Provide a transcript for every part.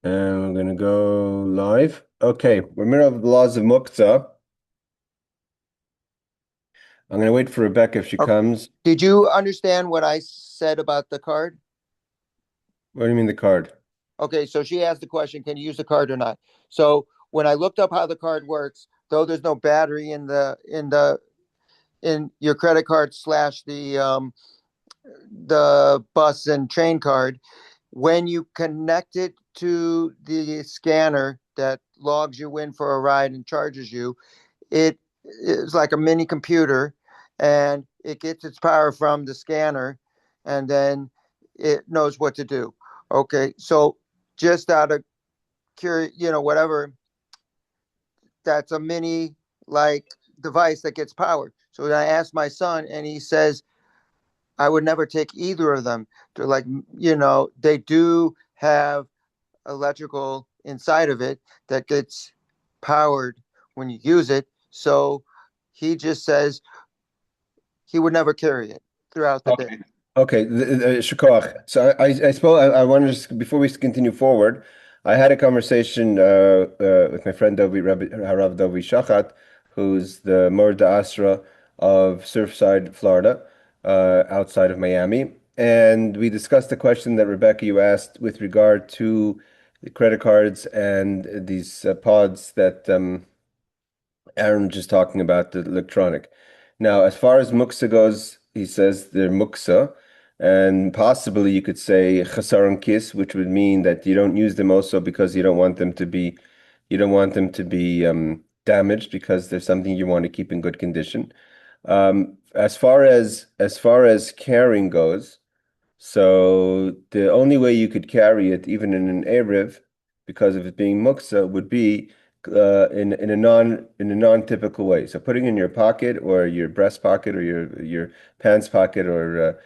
And we're gonna go live. Okay, we're middle of the laws of Muktzeh. I'm gonna wait for Rebecca if she Okay. comes. Did you understand what I said about the card? What do you mean the card? Okay, so she asked the question, can you use the card or not? So when I looked up how the card works, though there's no battery in your credit card slash the bus and train card, when you connect it to the scanner that logs you in for a ride and charges you, it is like a mini computer, and it gets its power from the scanner, and then it knows what to do. Okay, so just out of curious, whatever, that's a mini like device that gets powered. So I asked my son, and he says I would never take either of them. They're like, they do have electrical inside of it that gets powered when you use it. So he just says he would never carry it throughout the day. Okay. Okay, Shikoach. So I suppose I wanted to just, before we continue forward, I had a conversation with my friend Harav Dovi Shachat, who's the Murda Asra of Surfside, Florida, outside of Miami. And we discussed the question that Rebecca, you asked with regard to the credit cards and these pods that Aaron was just talking about, the electronic. Now, as far as muksa goes, he says they're muksa, and possibly you could say chasaron kis, which would mean that you don't use them also because you don't want them to be damaged because there's something you want to keep in good condition. As far as carrying goes, so the only way you could carry it, even in an Erev, because of it being muksa, would be in a non-typical way. So putting in your pocket or your breast pocket or your pants pocket or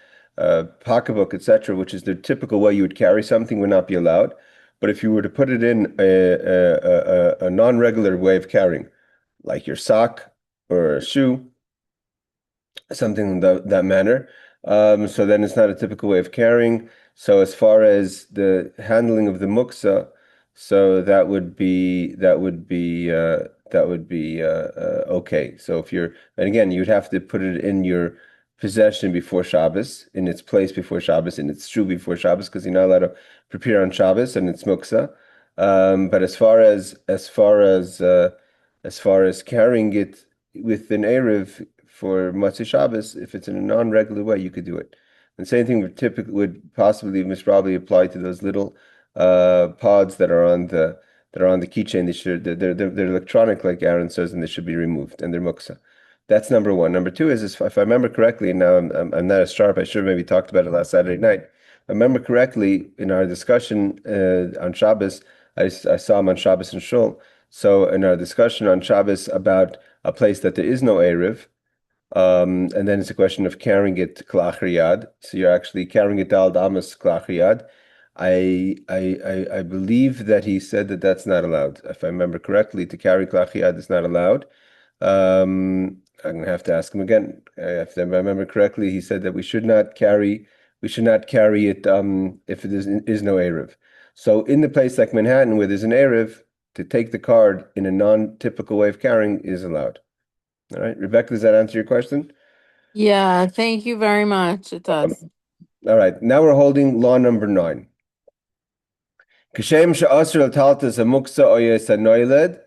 pocketbook, etc., which is the typical way you would carry something, would not be allowed. But if you were to put it in a non-regular way of carrying, like your sock or a shoe, something in that manner. So then it's not a typical way of carrying. So as far as the handling of the muksa, so that would be okay. So if you're, and again, you'd have to put it in your possession before Shabbos, in its place before Shabbos, in its shoe before Shabbos, because you're not allowed to prepare on Shabbos and it's muksa. But as far as carrying it with an Erev for Motzei Shabbos, if it's in a non-regular way, you could do it. And same thing would possibly most probably apply to those little pods that are on the keychain. They're electronic, like Aaron says, and they should be removed, and they're muksa. That's number one. Number two is if I remember correctly, and now I'm not as sharp. I should have maybe talked about it last Saturday night. If I remember correctly, in our discussion on Shabbos, I saw him on Shabbos and Shul. So in our discussion on Shabbos about a place that there is no Erev, and then it's a question of carrying it klach riyad. So you're actually carrying it al damas klach riyad. I believe that he said that that's not allowed. If I remember correctly, to carry klach riyad is not allowed. I'm gonna have to ask him again. If I remember correctly, he said that we should not carry it if there is no Erev. So in the place like Manhattan where there's an Erev, to take the card in a non-typical way of carrying is allowed. All right, Rebecca, does that answer your question? Yeah, thank you very much. It does. All right, now we're holding law number 9. Kashem she'asr l'taltas hamuksa oyes hanoiled,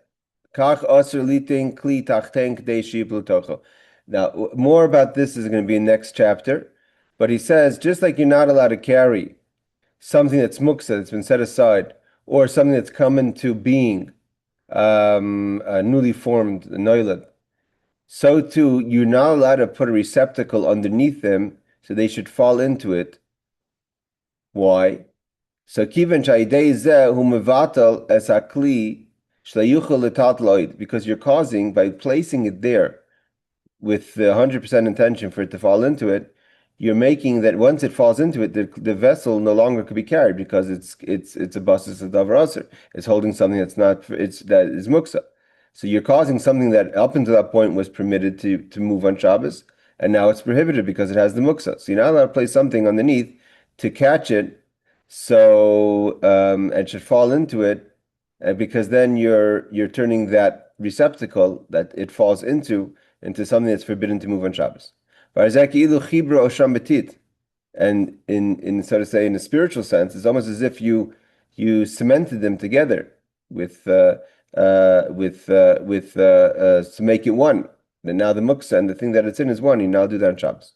kach asr liting kli tachten k'dei shiblu tocho. Now, more about this is going to be in next chapter, but he says, just like you're not allowed to carry something that's muksa, that's been set aside, or something that's come into being, newly formed, noiled, so too, you're not allowed to put a receptacle underneath them so they should fall into it. Why? So kivan sha'idei zeh hu mevatel es hakli shlayuchel letat loid, because you're causing, by placing it there with the 100% intention for it to fall into it, you're making that once it falls into it, the vessel no longer could be carried because it's a basis of davar aser. It's holding something that is muksa. So you're causing something that up until that point was permitted to move on Shabbos, and now it's prohibited because it has the muksa. So you're not allowed to place something underneath to catch it So and should fall into it, because then you're turning that receptacle that it falls into something that's forbidden to move on Shabbos. And in so to say, in a spiritual sense, it's almost as if you cemented them together with to make it one. Then now the Muktzeh and the thing that it's in is one. You now do that on Shabbos.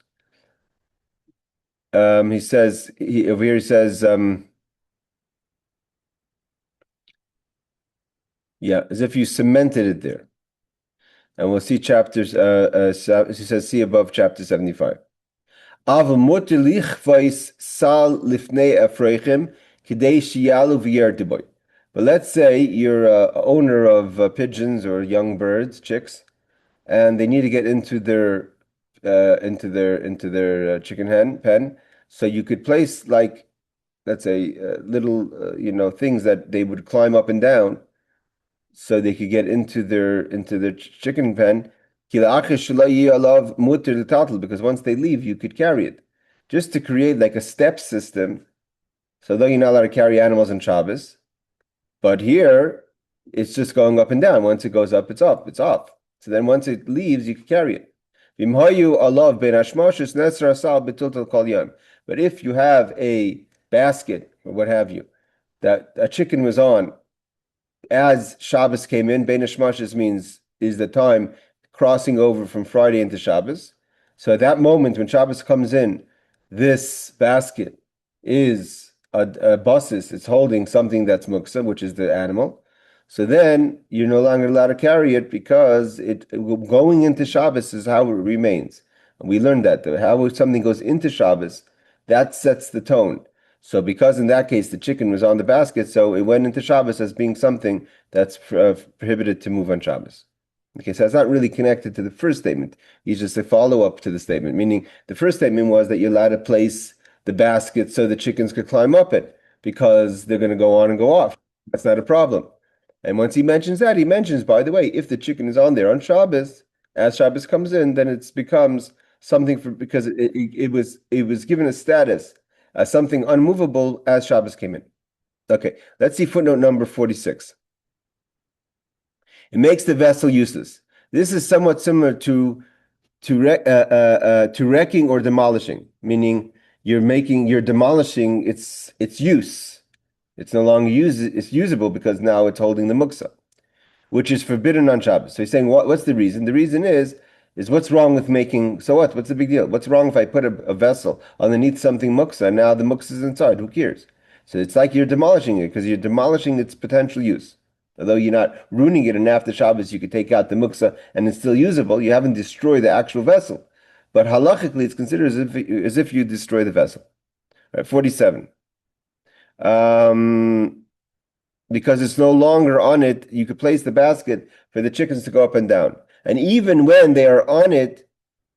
He says over here. He says, yeah, as if you cemented it there. And we'll see chapters. He says, see above chapter 75. But let's say you're an owner of pigeons or young birds, chicks, and they need to get into their chicken hen pen. So you could place, like, let's say, little things that they would climb up and down, so they could get into their chicken pen. Because once they leave, you could carry it. Just to create like a step system. So though you're not allowed to carry animals on Shabbos, but here it's just going up and down. Once it goes up, it's up, it's off. So then once it leaves, you can carry it. But if you have a basket or what have you, that a chicken was on as Shabbos came in, Bein Hashmashos means is the time crossing over from Friday into Shabbos. So at that moment when Shabbos comes in, this basket is a basis. It's holding something that's Muktzeh, which is the animal. So then you're no longer allowed to carry it, because going into Shabbos is how it remains. And we learned that, though. How something goes into Shabbos, that sets the tone. So because in that case the chicken was on the basket, so it went into Shabbos as being something that's prohibited to move on Shabbos. Okay, so that's not really connected to the first statement. It's just a follow-up to the statement, meaning the first statement was that you're allowed to place the basket so the chickens could climb up it, because they're going to go on and go off. That's not a problem. And once he mentions that, he mentions, by the way, if the chicken is on there on Shabbos, as Shabbos comes in, then it becomes something because it was given a status as something unmovable as Shabbos came in. Okay, let's see footnote number 46. It makes the vessel useless. This is somewhat similar to wrecking or demolishing, meaning you're demolishing its use. It's no longer it's usable because now it's holding the muktzeh, which is forbidden on Shabbos. So he's saying, what's the reason? The reason is what's wrong with making, so what? What's the big deal? What's wrong if I put a vessel underneath something muktzeh, and now the muktzeh is inside? Who cares? So it's like you're demolishing it, because you're demolishing its potential use. Although you're not ruining it, and after Shabbos you could take out the muktzeh and it's still usable, you haven't destroyed the actual vessel. But halachically it's considered as if you destroy the vessel. All right, 47. Because it's no longer on it, you could place the basket for the chickens to go up and down. And even when they are on it,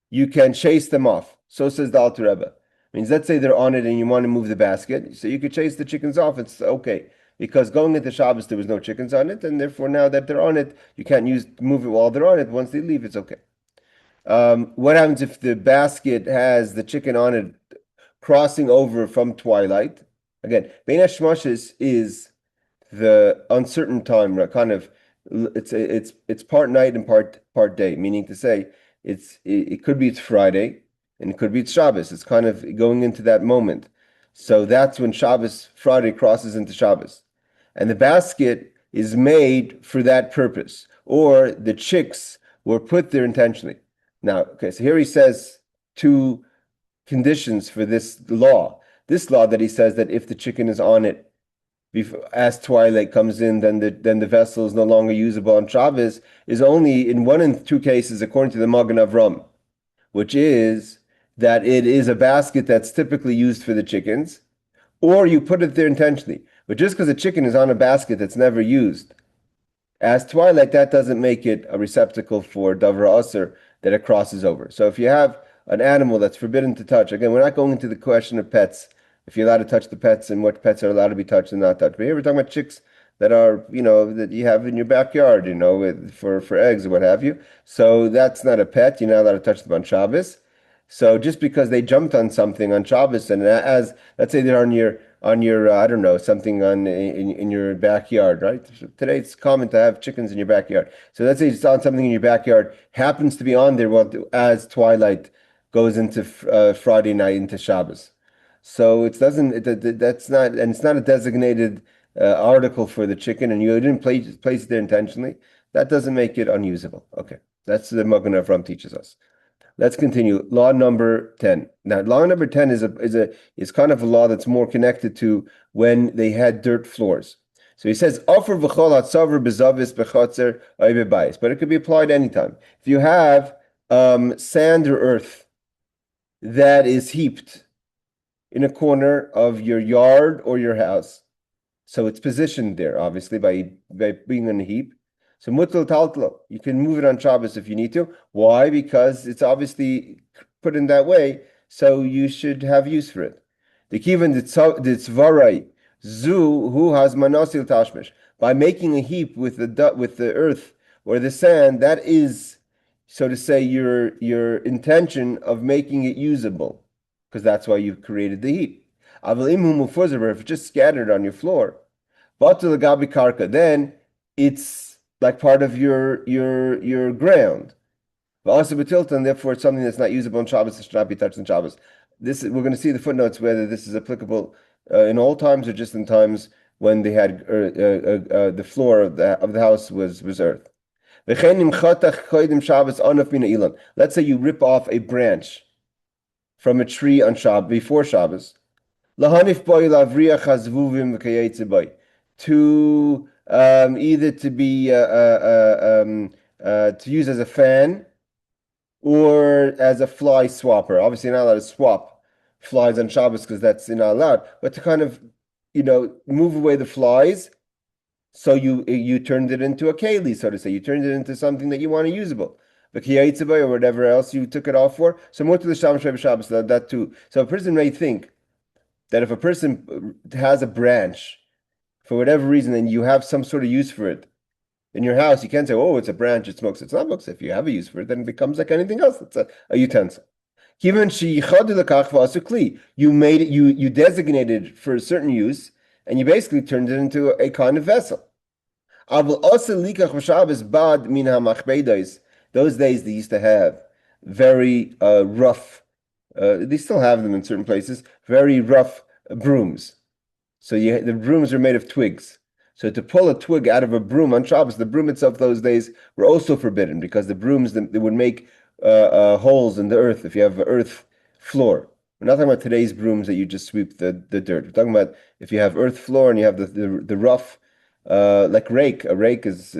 you can chase them off. So says the Alter Rebbe. Means, let's say they're on it and you want to move the basket, so you could chase the chickens off. It's okay, because going into Shabbos there was no chickens on it, and therefore now that they're on it, you can't move it while they're on it. Once they leave, it's okay. What happens if the basket has the chicken on it crossing over from twilight? Again, Bein Hashmashos is the uncertain time, kind of. It's part night and part day, meaning to say it could be it's Friday and it could be it's Shabbos. It's kind of going into that moment. So that's when Friday crosses into Shabbos. And the basket is made for that purpose, or the chicks were put there intentionally. Now, okay, so here he says two conditions for this law. This law that he says that if the chicken is on it as twilight comes in, then the vessel is no longer usable on Shabbos, is only in one and two cases according to the Magen Avram, which is that it is a basket that's typically used for the chickens, or you put it there intentionally. But just because a chicken is on a basket that's never used as twilight, that doesn't make it a receptacle for Davar Aser that it crosses over. So if you have an animal that's forbidden to touch, again, we're not going into the question of pets, if you're allowed to touch the pets and what pets are allowed to be touched and not touched. But here we're talking about chicks that are, that you have in your backyard, for eggs or what have you. So that's not a pet. You're not allowed to touch them on Shabbos. So just because they jumped on something on Shabbos, and as let's say they're on your I don't know, something on in your backyard, right? Today it's common to have chickens in your backyard. So let's say it's on something in your backyard, happens to be on there as twilight goes into Friday night into Shabbos. So it doesn't that's not, and it's not a designated article for the chicken, and you didn't place it there intentionally. That doesn't make it unusable. Okay, that's the Magen Avraham teaches us. Let's continue. Law number 10. Now, law number 10 is kind of a law that's more connected to when they had dirt floors. So he says, "Offer v'chol hatzaver bezavis bechatzer ay bebayis," but it could be applied anytime. If you have sand or earth that is heaped in a corner of your yard or your house, so it's positioned there, obviously, by being in a heap. So mutal taltlo, you can move it on Shabbos if you need to. Why? Because it's obviously put in that way, so you should have use for it. The kivan ditzvarai zu who has manasil tashmish. By making a heap with the earth or the sand, that is, so to say, your intention of making it usable, because that's why you've created the heap. If it's just scattered on your floor, then it's like part of your ground. And therefore it's something that's not usable on Shabbos, it should not be touched on Shabbos. We're going to see the footnotes whether this is applicable in all times or just in times when they had the floor of the house was earth. Let's say you rip off a branch from a tree on Shabbos before Shabbos. To either to be to use as a fan or as a fly swapper. Obviously, you're not allowed to swap flies on Shabbos because that's not allowed. But to kind of, move away the flies, so you turned it into a keli, so to say. You turned it into something that you want to usable. Or whatever else you took it off for. So more to the Shabbos, that too. So a person may think that if a person has a branch for whatever reason and you have some sort of use for it in your house, you can't say, "Oh, it's a branch, it's muktzeh." It's not muktzeh. If you have a use for it, then it becomes like anything else. It's a utensil. You made it, you designated it for a certain use, and you basically turned it into a kind of vessel. Those days they used to have very rough, they still have them in certain places, very rough brooms. So the brooms are made of twigs. So to pull a twig out of a broom on Shabbos, the broom itself those days were also forbidden, because the brooms, they would make holes in the earth if you have an earth floor. We're not talking about today's brooms that you just sweep the dirt. We're talking about if you have earth floor and you have the rough, like rake. A rake is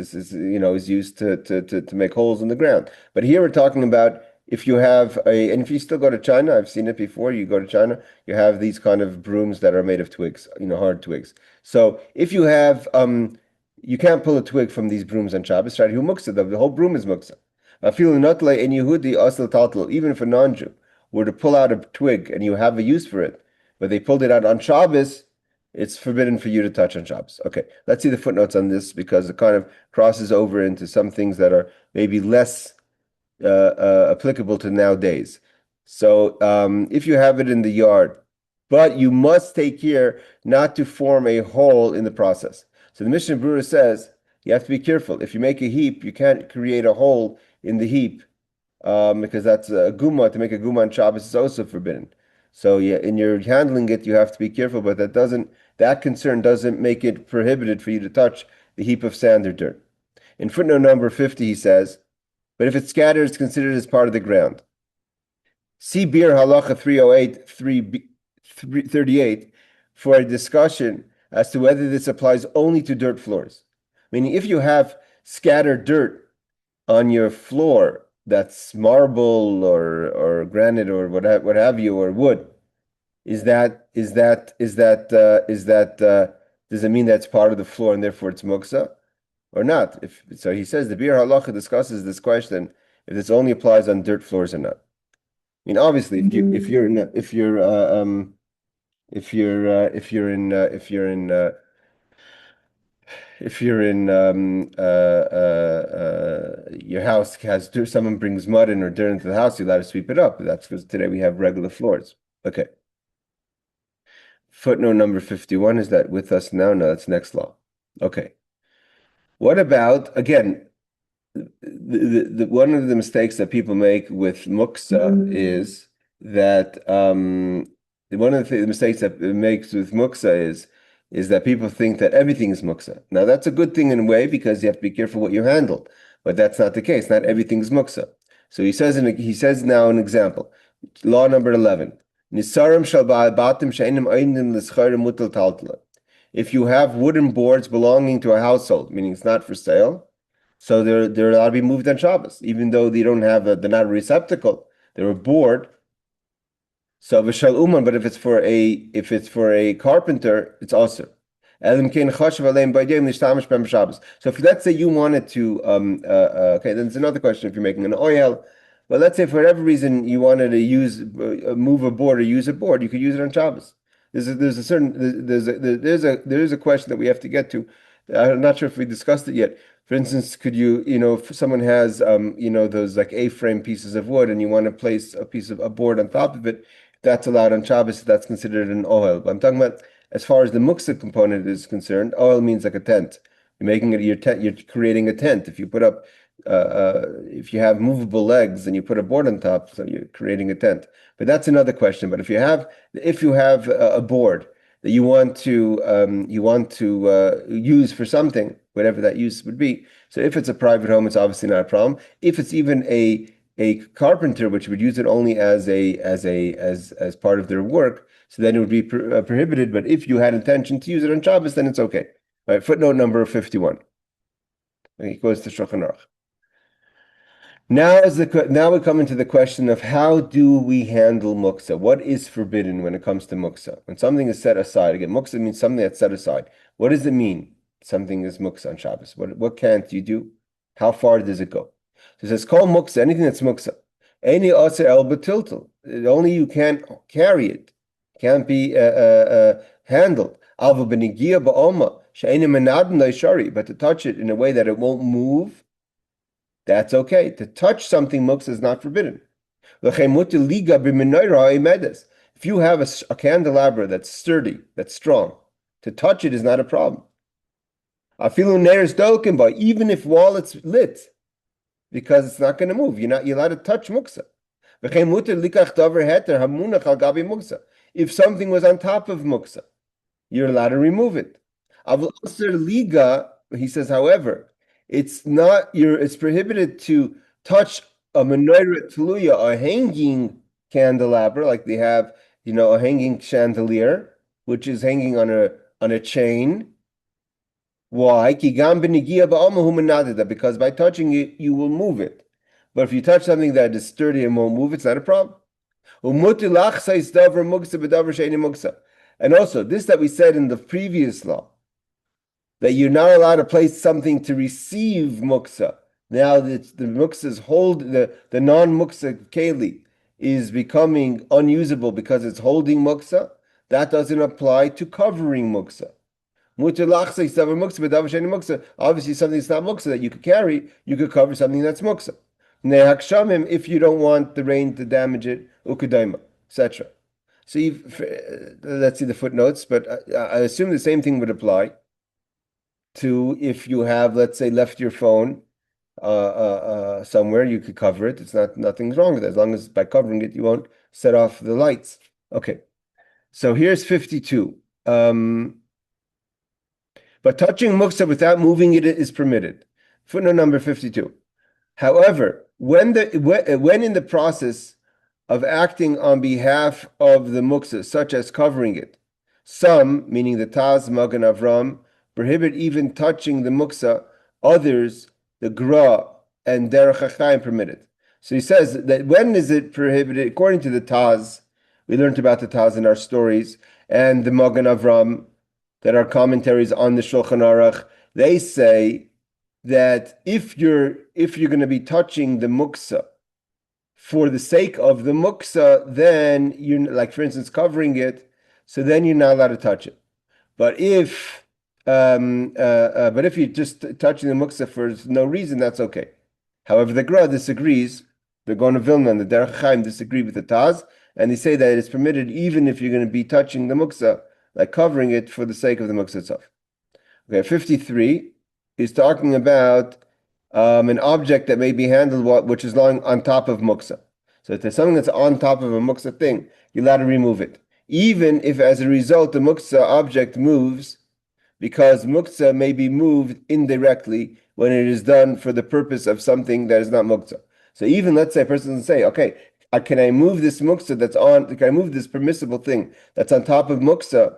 used to make holes in the ground. But here we're talking about if you have and if you still go to China, I've seen it before, you go to China, you have these kind of brooms that are made of twigs, hard twigs. So if you have, you can't pull a twig from these brooms on Shabbos, right? Who muktzeh, the whole broom is muktzeh. Even if a non-Jew were to pull out a twig and you have a use for it, but they pulled it out on Shabbos, it's forbidden for you to touch on Shabbos. Okay, let's see the footnotes on this, because it kind of crosses over into some things that are maybe less applicable to nowadays. So if you have it in the yard, but you must take care not to form a hole in the process. So the Mishnah Berurah says you have to be careful. If you make a heap, you can't create a hole in the heap, because that's a guma. To make a guma on Shabbos is also forbidden. So yeah, in your handling it, you have to be careful, but that concern doesn't make it prohibited for you to touch the heap of sand or dirt. In footnote number 50, he says, but if it's scattered, it's considered as part of the ground. See Beer Halacha 308, 338 for a discussion as to whether this applies only to dirt floors. Meaning, if you have scattered dirt on your floor that's marble or granite or what have you, or wood, does it mean that's part of the floor and therefore it's muktzeh? Or not? So he says the Bir Halacha discusses this question if this only applies on dirt floors or not. I mean, obviously, if you're in your house has dirt, someone brings mud in or dirt into the house, you're allowed to sweep it up. That's because today we have regular floors. Okay. Footnote number 51, is that with us now? No, that's next law. Okay. What about, again, one of the mistakes that people make with muktzeh is that one of the mistakes that it makes with muktzeh is that people think that everything is muktzeh. Now that's a good thing in a way because you have to be careful what you handle, but that's not the case. Not everything is muktzeh. So he says now an example, law number 11. Nisarim shal ba'abatim she'enim einim l'schayrim mutal taltala. If you have wooden boards belonging to a household, meaning it's not for sale, so they're allowed to be moved on Shabbos, even though they don't have they're not a receptacle, they're a board. So v'shal uman, but if it's for a carpenter, it's also. So if let's say you wanted to, okay, then there's another question. If you're making an oil, but let's say for whatever reason you wanted to move a board or use a board, you could use it on Shabbos. There's a question that we have to get to. I'm not sure if we discussed it yet. For instance, could you, if someone has, those like A-frame pieces of wood and you want to place a board on top of it, that's allowed on Shabbos, that's considered an oil. But I'm talking about as far as the muktzeh component is concerned, oil means like a tent. You're making it your tent, you're creating a tent. If you put up, if you have movable legs and you put a board on top, so you're creating a tent. But that's another question. But if you have a board that you want to use for something, whatever that use would be. So if it's a private home, it's obviously not a problem. If it's even a carpenter, which would use it only as part of their work, so then it would be prohibited. But if you had intention to use it on Shabbos, then it's okay. All right, footnote number 51. It goes to Shulchan Aruch. Now we come into the question of how do we handle muktzeh? What is forbidden when it comes to muktzeh? When something is set aside, again, muktzeh means something that's set aside. What does it mean? Something is muktzeh on Shabbos. What can't you do? How far does it go? So it says, call muktzeh, anything that's muktzeh. Any aser el batiltel. Only you can't carry it. Can't be handled. Alva benigia ba'oma. She'enim menadin shari. But to touch it in a way that it won't move, that's okay. To touch something muktzeh is not forbidden. If you have a candelabra that's sturdy, that's strong, to touch it is not a problem. Even if while it's lit, because it's not going to move, you're allowed to touch muktzeh. If something was on top of muktzeh, you're allowed to remove it. He says, however, it's prohibited to touch a menorah tluya, a hanging candelabra, like they have, a hanging chandelier, which is hanging on a chain. Why? Because by touching it, you will move it. But if you touch something that is sturdy and won't move, it's not a problem. And also, this that we said in the previous law, that you're not allowed to place something to receive muktzeh. Now that the muktzeh's the non-muktzeh keli is becoming unusable because it's holding muktzeh, that doesn't apply to covering muktzeh. Obviously, something that's not muktzeh that you could carry, you could cover something that's muktzeh. If you don't want the rain to damage it, ukadaima, etc. So let's see the footnotes, but I assume the same thing would apply to if you have, let's say, left your phone somewhere, you could cover it. It's nothing's wrong with it. As long as by covering it, you won't set off the lights. Okay. So here's 52. But touching muktzeh without moving it is permitted. Footnote number 52. However, when in the process of acting on behalf of the muktzeh, such as covering it, some, meaning the Taz, Magen Avram, prohibit even touching the muktzeh. Others, the Gra and Derech HaChaim, permitted. So he says that when is it prohibited? According to the Taz, we learned about the Taz in our stories, and the Magen Avram, that are commentaries on the Shulchan Aruch, they say that if you're going to be touching the muktzeh for the sake of the muktzeh, then you're, like for instance, covering it, so then you're not allowed to touch it. But if you're just touching the muktzeh for no reason, that's okay. However, the Gra disagrees. The Gaon of Vilna and the Derech Chaim disagree with the Taz, and they say that it's permitted even if you're going to be touching the muktzeh like covering it for the sake of the muktzah itself. Okay, 53 is talking about an object that may be handled which is lying on top of muktzah. So if there's something that's on top of a muktzah thing, you're allowed to remove it. Even if as a result the muktzah object moves, because muktzah may be moved indirectly when it is done for the purpose of something that is not muktzah. So even let's say a person doesn't say, okay, can I move this muktzah can I move this permissible thing that's on top of muktzah?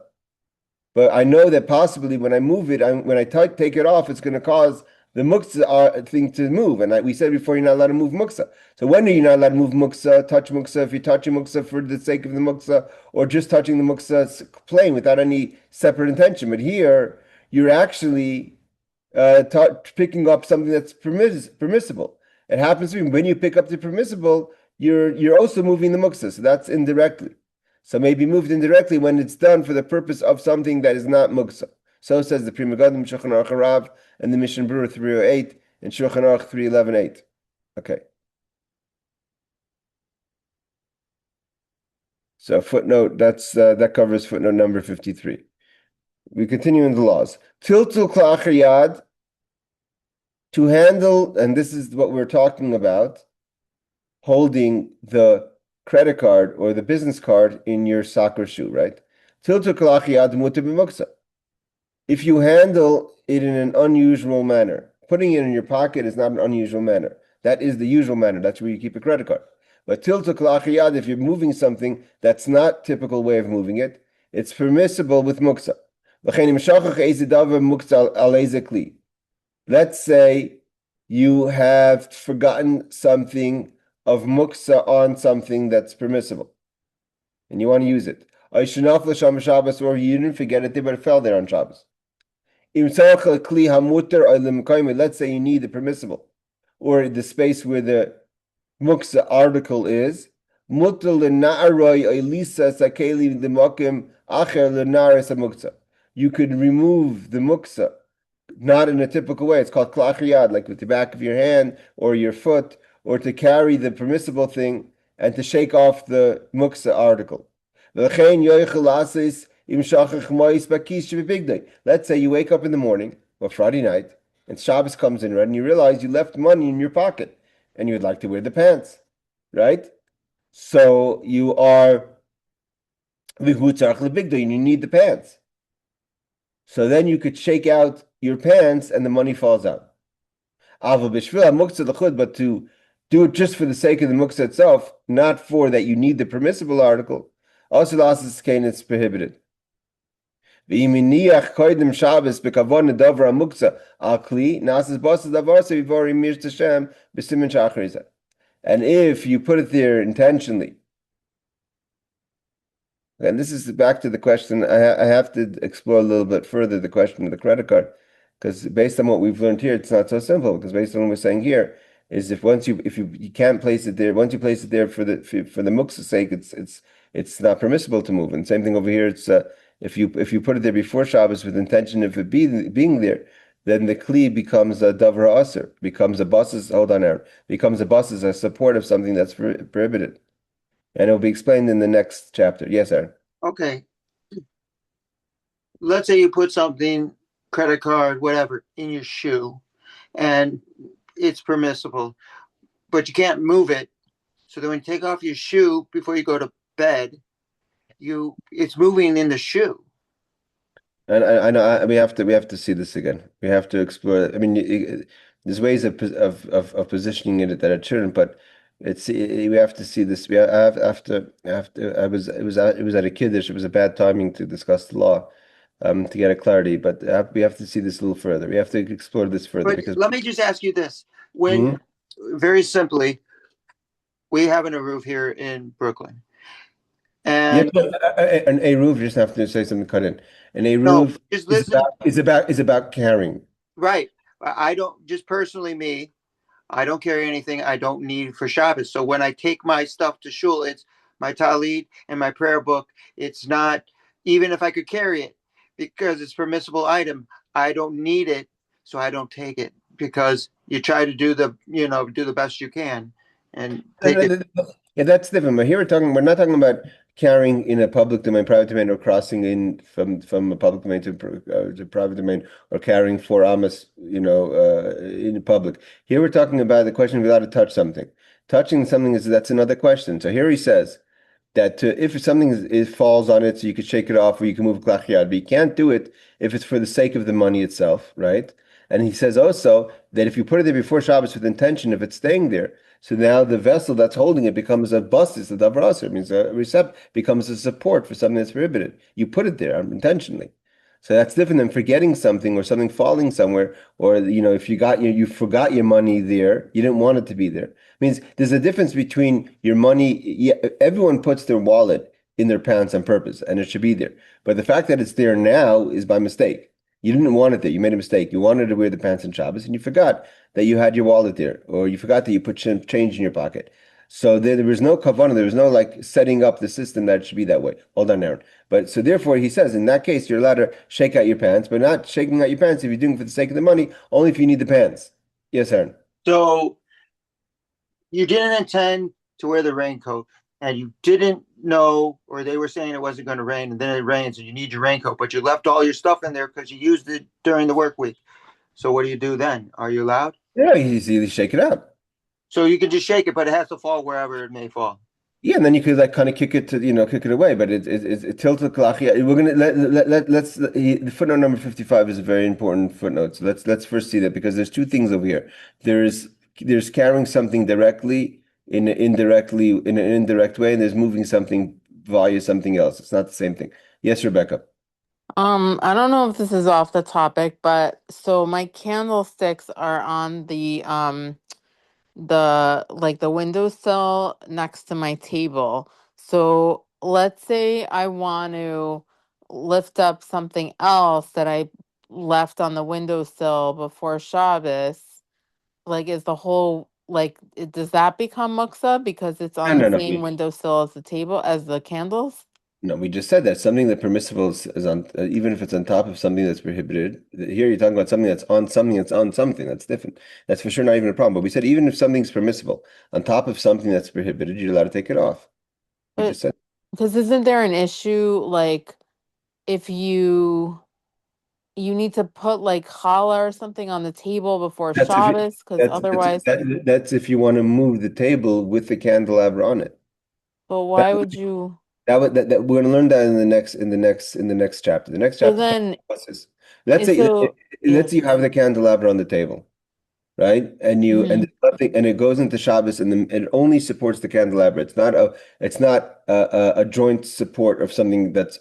But I know that possibly when I move it, when I take it off, it's going to cause the muktzah thing to move. And we said before, you're not allowed to move muktzah. So when are you not allowed to move muktzah, touch muktzah, if you're touching muktzah for the sake of the muktzah, or just touching the muktzah plain without any separate intention? But here, you're actually picking up something that's permissible. It happens to be when you pick up the permissible, you're also moving the muktzah. So that's indirectly. So may be moved indirectly when it's done for the purpose of something that is not muktzah. So says the Pri Megadim Shulchan Aruch Rav and the Mishnah Berurah 308 and Shulchan Aruch 311.8. Okay. So footnote, that covers footnote number 53. We continue in the laws. Tiltul kla'achar yad, to handle, and this is what we're talking about, holding the credit card or the business card in your sock or shoe, right? Tiltul kla'achar yad mutar b'muktzah. If you handle it in an unusual manner, putting it in your pocket is not an unusual manner. That is the usual manner. That's where you keep a credit card. But tiltul kla'achar yad, if you're moving something that's not typical way of moving it, it's permissible with muktzah. Let's say you have forgotten something of muktzah on something that's permissible, and you want to use it. Or you didn't forget it there, but it fell there on Shabbos. Let's say you need the permissible, or the space where the muktzah article is. You could remove the muktzah, not in a typical way. It's called kla'achar yad, like with the back of your hand or your foot, or to carry the permissible thing and to shake off the muktzah article. Let's say you wake up in the morning or Friday night and Shabbos comes in, right, and you realize you left money in your pocket and you would like to wear the pants, right? So you are and you need the pants. So then you could shake out your pants and the money falls out. But to do it just for the sake of the muktzah itself, not for that you need the permissible article, also it's prohibited. And if you put it there intentionally, and this is back to the question, I have to explore a little bit further the question of the credit card, because based on what we've learned here, it's not so simple. Because based on what we're saying here, is if you can't place it there, once you place it there for the muktzah's sake, it's not permissible to move. And same thing over here. It's if you put it there before Shabbos with intention of it being there, then the kli becomes a davar aser, becomes a basis. Hold on, Aaron. Becomes a basis, a support of something that's prohibited. And it will be explained in the next chapter. Yes, Aaron. Okay. Let's say you put something, credit card, whatever, in your shoe, and it's permissible, but you can't move it. So then when you take off your shoe before you go to bed, it's moving in the shoe. And I know we have to see this again. We have to explore. I mean, there's ways of positioning it that it shouldn't, but we have to see this. It was at a kiddush. It was a bad timing to discuss the law, to get a clarity. But we have to see this a little further. We have to explore this further. But let me just ask you this: when very simply, we have an Aruch here in Brooklyn, and an Eruv, just have to say something cut in. An Eruv is about carrying. Right. I don't, just personally me, I don't carry anything I don't need for Shabbos. So when I take my stuff to shul, it's my talit and my prayer book. It's not, even if I could carry it, because it's a permissible item, I don't need it, so I don't take it, because you try to do the best you can and take it. Yeah, that's different. But here we're not talking about carrying in a public domain, private domain, or crossing in from a public domain to private domain, or carrying 4 amos, in public. Here we're talking about the question of allowed to touch something. Touching something that's another question. So here he says that if something falls on it, so you could shake it off, or you can move klach yad, but you can't do it if it's for the sake of the money itself, right? And he says also that if you put it there before Shabbos with intention, if it's staying there, so now the vessel that's holding it becomes a basis, a davar aser. It means a recept becomes a support for something that's prohibited. You put it there intentionally. So that's different than forgetting something or something falling somewhere, or if you forgot your money there, you didn't want it to be there. It means there's a difference between your money. Yeah, everyone puts their wallet in their pants on purpose, and it should be there. But the fact that it's there now is by mistake. You didn't want it there. You made a mistake. You wanted to wear the pants on Shabbos, and you forgot that you had your wallet there, or you forgot that you put change in your pocket. So there was no kavanah. There was no setting up the system that it should be that way. Hold on, Aaron. But so therefore, he says in that case, you're allowed to shake out your pants, but not shaking out your pants if you're doing it for the sake of the money. Only if you need the pants. Yes, Aaron. So you didn't intend to wear the raincoat, and you didn't know, or they were saying it wasn't going to rain, and then it rains, and you need your raincoat, but you left all your stuff in there because you used it during the work week. So what do you do then? Are you allowed? Yeah, you shake it out. So you can just shake it, but it has to fall wherever it may fall. Yeah, and then you could kind of kick it away, but it tilted kalachi. We're gonna let's the footnote number 55 is a very important footnote. So let's first see that, because there's two things over here. There's carrying something directly in an indirect way, and there's moving something via something else. It's not the same thing. Yes, Rebecca. I don't know if this is off the topic, but so my candlesticks are on the windowsill next to my table. So let's say I want to lift up something else that I left on the windowsill before Shabbos. Is the whole does that become muktzeh because it's on the No. same windowsill as the table as the candles? No, we just said that something that permissible is on, even if it's on top of something that's prohibited. Here you're talking about something that's on something that's on something. That's different. That's for sure not even a problem. But we said even if something's permissible on top of something that's prohibited, you're allowed to take it off. We But just said because isn't there an issue if you need to put challah or something on the table before that's if you, Shabbos because otherwise. that's if you want to move the table with the candelabra on it. But That why would you? that we're going to learn that in the next chapter. The next So chapter then, let's say yeah. let's say you have the candelabra on the table, right? And Mhm. there's nothing, and it goes into Shabbos, and it only supports the candelabra. It's not a joint support of something that's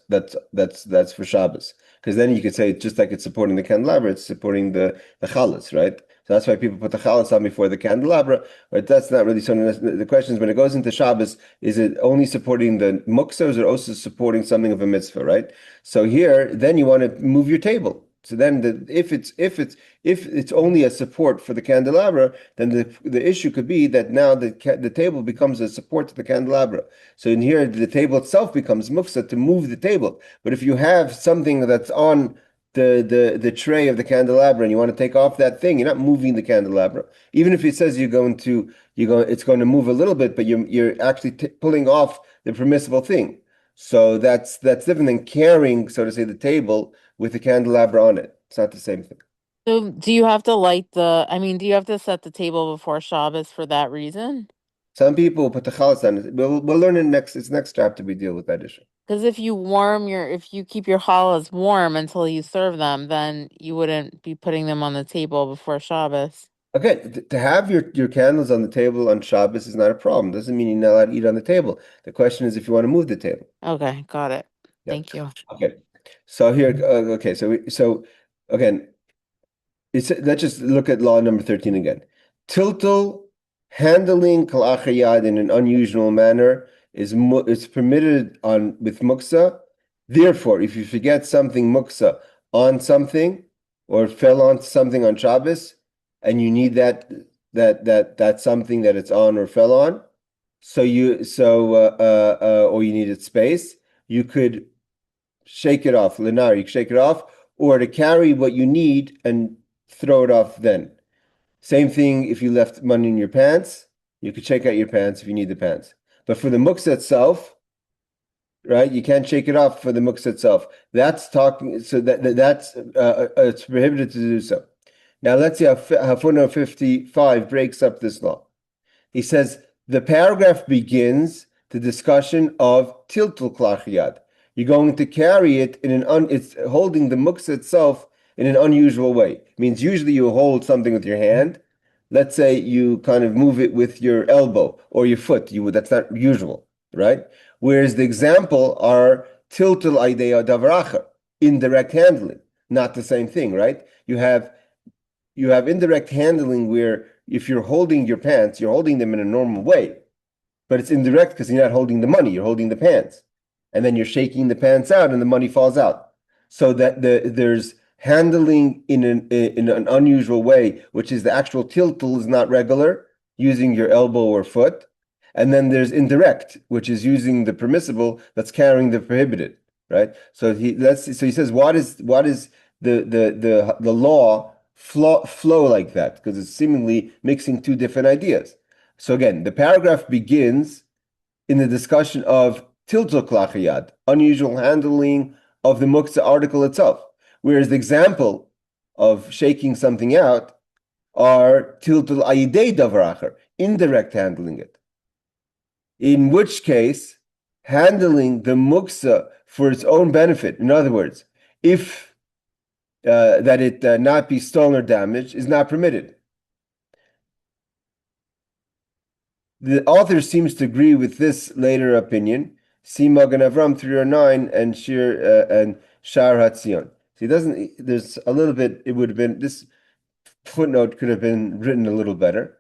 for Shabbos. Because then you could say it's just like it's supporting the candelabra, it's supporting the chalas, right? So that's why people put the chalas on before the candelabra. But that's not really so. The question is, when it goes into Shabbos, is it only supporting the muktzeh, or is it also supporting something of a mitzvah, right? So here, then you want to move your table. So then, if it's only a support for the candelabra, then the issue could be that now the table becomes a support to the candelabra. So in here, the table itself becomes muktzeh to move the table. But if you have something that's on the tray of the candelabra and you want to take off that thing, you're not moving the candelabra. Even if it says it's going to move a little bit, but you're actually pulling off the permissible thing. So that's different than carrying, so to say, the table with the candelabra on it. It's not the same thing. So do you have to do you have to set the table before Shabbos for that reason? Some people put the chalas on it. We'll learn in next chapter we deal with that issue. Because if you keep your challahs warm until you serve them, then you wouldn't be putting them on the table before Shabbos. Okay, to have your candles on the table on Shabbos is not a problem. Doesn't mean you're not allowed to eat on the table. The question is if you want to move the table. Okay, got it. Yeah. Thank you. Okay. So here, okay. So again, let's just look at law number 13 again. Tiltal, handling kal yad in an unusual manner is permitted with muktzeh. Therefore, if you forget something muktzeh on something or fell on something on Shabbos, and you need that something that it's on or fell on, or you needed space, you could shake it off. Linar, you can shake it off, or to carry what you need and throw it off then. Same thing if you left money in your pants, you could shake out your pants if you need the pants. But for the muktzeh itself, right? You can't shake it off for the muktzeh itself. That's talking, so that's it's prohibited to do so. Now let's see how footnote 55 breaks up this law. He says the paragraph begins the discussion of tiltul klach yad. You're going to carry it in it's holding the muktzeh itself in an unusual way. It means usually you hold something with your hand. Let's say you kind of move it with your elbow or your foot. That's not usual, right? Whereas the example are tiltul idea davaracha, indirect handling, not the same thing, right? You have indirect handling where if you're holding your pants, you're holding them in a normal way, but it's indirect because you're not holding the money, you're holding the pants. And then you're shaking the pants out and the money falls out. So that there's handling in an unusual way, which is the actual tiltul is not regular, using your elbow or foot. And then there's indirect, which is using the permissible that's carrying the prohibited, right? So he says, what is the law flow like that? Because it's seemingly mixing two different ideas. So again, the paragraph begins in the discussion of tiltul klach yad, unusual handling of the muktzeh article itself. Whereas the example of shaking something out are tiltul ayidei davar acher, indirect handling it. In which case, handling the muktzeh for its own benefit, in other words, if that it not be stolen or damaged, is not permitted. The author seems to agree with this later opinion. See Magen Avram 309 and Shar Hatzion. So he doesn't. There's a little bit. It would have been this footnote could have been written a little better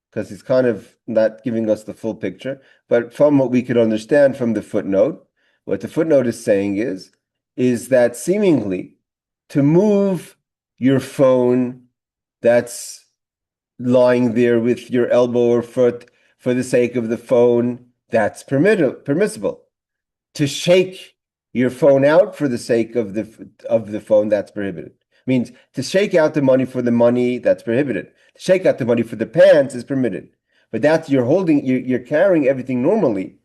because he's kind of not giving us the full picture. But from what we could understand from the footnote, what the footnote is saying is that seemingly to move your phone that's lying there with your elbow or foot for the sake of the phone, that's permissible. To shake your phone out for the sake of the phone, that's prohibited. Means to shake out the money for the money, that's prohibited. To shake out the money for the pants is permitted. But that's you're carrying everything normally.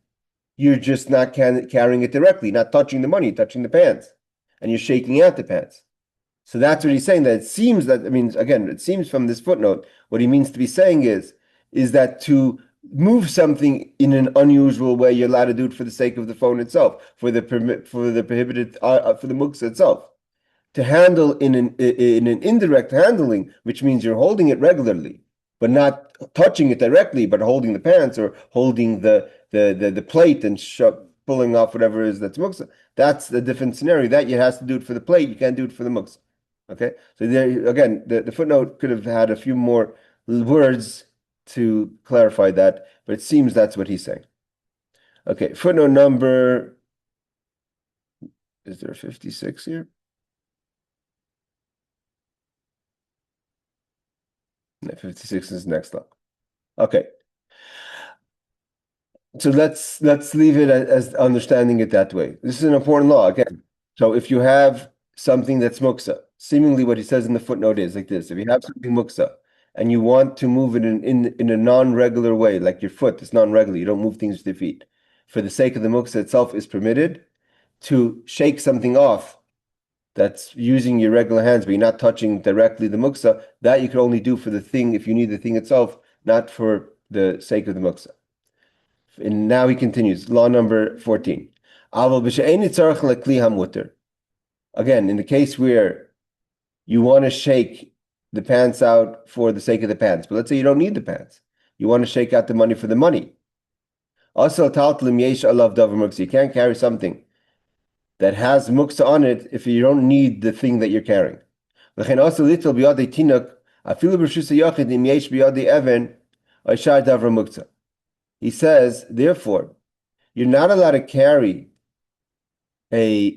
You're just not carrying it directly, not touching the money, touching the pants, and you're shaking out the pants. So that's what he's saying. That it seems that, again, it seems from this footnote, what he means to be saying is that to move something in an unusual way, you're allowed to do it for the sake of the phone itself, for the prohibited, for the muktzeh itself. To handle in an indirect handling, which means you're holding it regularly, but not touching it directly, but holding the pants or holding the plate and pulling off whatever it is that's muktzeh. That's the different scenario. That you has to do it for the plate, you can't do it for the muktzeh. Okay, so there again, the footnote could have had a few more words to clarify that, but it seems that's what he's saying. Okay, footnote number, is there a 56 here? No, 56 is next up. Okay. So let's leave it as understanding it that way. This is an important law again. So if you have something that's muktzeh, seemingly what he says in the footnote is like this: if you have something muktzeh and you want to move it in a non-regular way, like your foot is non-regular, you don't move things with your feet. For the sake of the muktzeh itself, is permitted to shake something off that's using your regular hands, but you're not touching directly the muktzeh. That you can only do for the thing if you need the thing itself, not for the sake of the muktzeh. And now he continues, law number 14. Again, in the case where you want to shake the pants out for the sake of the pants, but let's say you don't need the pants. You want to shake out the money for the money. Also, you can't carry something that has muktzeh on it if you don't need the thing that you're carrying. He says, therefore, you're not allowed to carry you're